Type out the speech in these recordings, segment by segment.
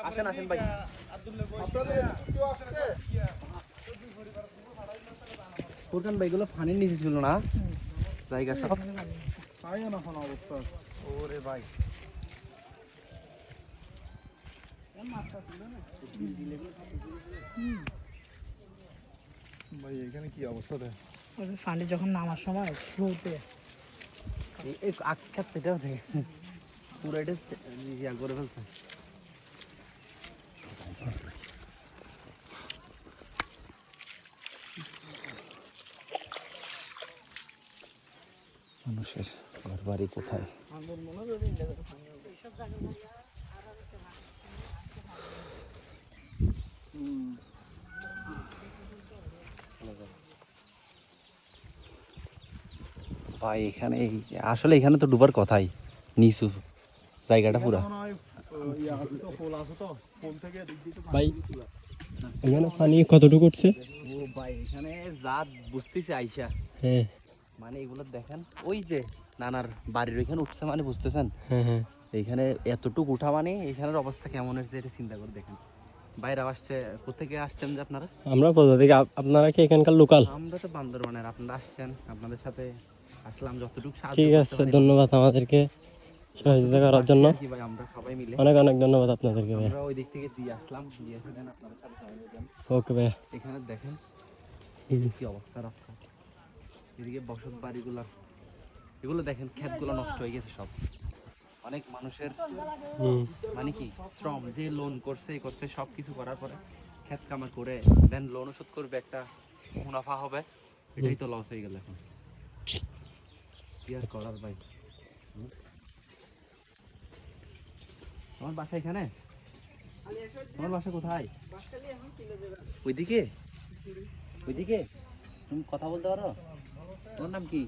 আসেন আসেন ভাই। ফুরকান ভাই এগুলো পানির নিচে ছিল না জায়গা সব অবস্থা। ওরে ভাই ভাই এখানে কি অবস্থা দেয় ফান্ডে যখন নামার সময় শুরুতে এই আখ্যাত এটা থেকে পুরো এটা ইয়া করে ফেলছে। মানুষের ঘর বাড়ি কোথায়? ভাই এখানে আসলে এখানে তো ডুবার কথাই, নিচু জায়গাটা পুরা। ভাই এখানে পানি কতটুকু উঠছে? ও ভাই এখানে জাত বুঝতেছে আইসা, হ্যাঁ মানে এগুলো দেখেন ওই যে নানার বাড়ির ওইখানে উঠছে, মানে বুঝতেছেন হ্যাঁ হ্যাঁ এইখানে এতটুকু উঠা, মানে এখানের অবস্থা কেমন হয়েছে এটা চিন্তা করে দেখেন। বাইরে আসছে, কোথেকে আসছেন যে আপনারা? আমরা কোথা থেকে? আপনারা কি এখানকার লোকাল? আমরা তো বান্দরবানের, আপনারা আসছেন, আপনাদের সাথে আসলাম যতটুকু সাহায্য ঠিক করতে আছে, পারি। ধন্যবাদ আমাদেরকে সহযোগিতা করার জন্য। আর কি ভাই, আমরা সবাই মিলে অনেক অনেক ধন্যবাদ আপনাদেরকে ভাই। আমরা ওই দিক থেকে দিয়ে আসলাম, দিয়ে এসে দেন আপনাদের সাথে সহযোগিতা দেন। ওকে ভাই। এখানে দেখেন এই যে কি অবস্থা রাস্তা, এদিকে বসত বাড়িগুলা, এগুলো দেখেন ক্ষেতগুলো নষ্ট হয়ে গেছে সব। অনেক মানুষের মানে কি শ্রম, যে লোন করছে করছে সব কিছু করার পরে ক্ষেত কামা করে দেন লোন শোধ করবে, একটা মুনাফা হবে, এটাই তো লস হয়ে গেল এখন। কি আর করার ভাই। তোমার বাসা এখানে? তোমার বাসা কোথায়? ওইদিকে? ওইদিকে? তুমি কথা বলতে পারো? তোমার নাম কি?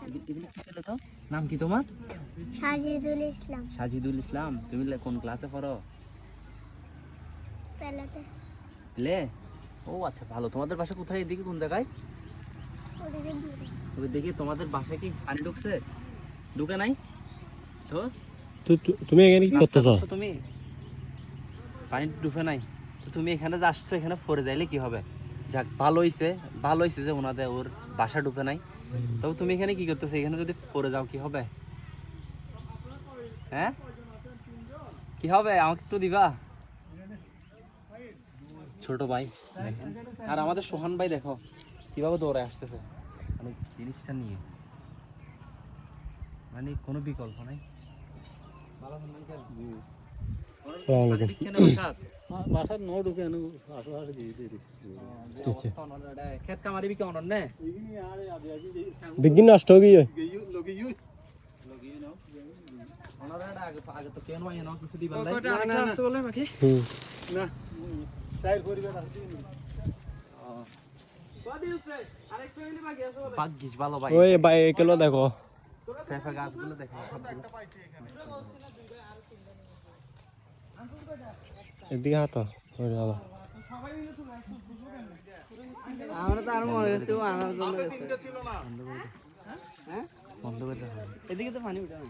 এগুলো কি ছিল তো? নাম কি তোমার? সাজিদুল ইসলাম। সাজিদুল ইসলাম। তুমি কোন ক্লাসে পড়ো? পেলাতে প্লে। ও আচ্ছা, ভালো। তোমাদের বাসা কোথায়? এদিকে কোন জায়গায়? ওদিকে দূরে। ওইদিকে। তোমাদের বাসায় কি পানি ঢুকছে? ঢুকে নাই তো? তুমি এখানে কি নাস্তা করতেছো? করছো তুমি? পানি ঢুকে নাই তো তুমি এখানে যে আসছো, এখানে পড়ে যাইলে কি হবে? যাক, ভালো হইছে, ভালো হইছে যে ওনাদের ওর বাসা ঢুকে নাই। তবে তুমি এখানে কি করতেছো? এখানে যদি পড়ে যাও কি হবে? হ্যাঁ, কি হবে? আমাকে একটু দিবা? ছোট ভাই দেখেন, আর আমাদের সোহান ভাই দেখো কিভাবে দৌড়ে আসতেছে, মানে জিনিসটা নিয়ে, মানে কোনো বিকল্প নাই। খেত কামারি বিকে অনর নে বিজ্ঞান নষ্ট হয়ে গিয়ে আগে তো কেন আয় না কিছু দিবেন ভাগ্যিস ভালো ভাই। ওই ভাই এগুলো দেখো, পেঁপে গাছগুলো দেখো সবগুলো। এদিকে হাঁটো। ওই বাবা আমরা তো আরো মনে গেছে ও আনার জন্য গেছে। বন্ধ করে দাও। এদিকে তো পানি উঠে না।